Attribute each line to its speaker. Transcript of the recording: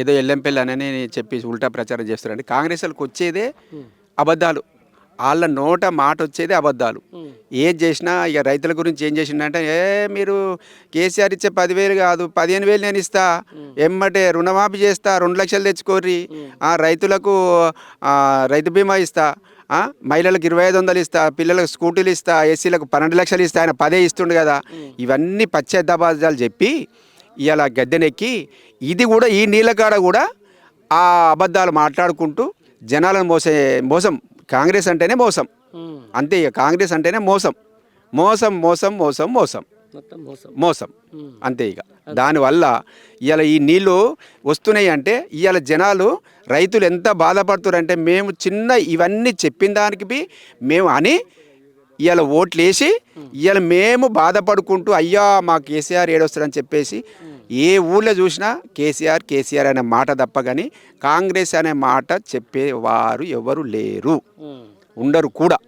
Speaker 1: ఏదో ఎల్లంపల్లి అని చెప్పి ఉల్టా ప్రచారం చేస్తారండి. కాంగ్రెస్ వాళ్ళకి వచ్చేదే అబద్ధాలు, వాళ్ళ నోట మాట వచ్చేదే అబద్ధాలు. ఏది చేసినా ఇక రైతుల గురించి ఏం చేసిండంటే, మీరు కేసీఆర్ ఇచ్చే 10,000 కాదు 15,000 నేను ఇస్తా, ఎమ్మటే రుణమాఫీ చేస్తా, 2 లక్షలు తెచ్చుకోర్రి, రైతులకు రైతు బీమా ఇస్తా, మహిళలకు 2,500 ఇస్తా, పిల్లలకు స్కూటీలు ఇస్తా, ఎస్సీలకు 12 లక్షలు ఇస్తా, ఆయన 10 ఇస్తుండు కదా. ఇవన్నీ పచ్చేద్దబాజాలు చెప్పి ఇలా గద్దెనెక్కి, ఇది కూడా ఈ నీళ్ళకాడ కూడా ఆ అబద్ధాలు మాట్లాడుకుంటూ జనాలను మోసం. కాంగ్రెస్ అంటేనే మోసం, అంతే. ఇక కాంగ్రెస్ అంటేనే మోసం మోసం మోసం మోసం మోసం మోసం అంతే. ఇక దానివల్ల ఇవాళ ఈ నీళ్ళు వస్తున్నాయి అంటే ఇవాళ జనాలు రైతులు ఎంత బాధపడుతున్నారంటే, మేము చిన్న ఇవన్నీ చెప్పిన దానికి మేము అని ఇవాళ ఓట్లు వేసి ఇవాళ మేము బాధపడుకుంటూ అయ్యా మా కేసీఆర్ ఏడొస్తాడని చెప్పేసి ఏ ఊళ్ళో చూసినా కేసీఆర్ అనే మాట తప్ప కానీ కాంగ్రెస్ అనే మాట చెప్పేవారు ఎవరు లేరు, ఉండరు కూడా.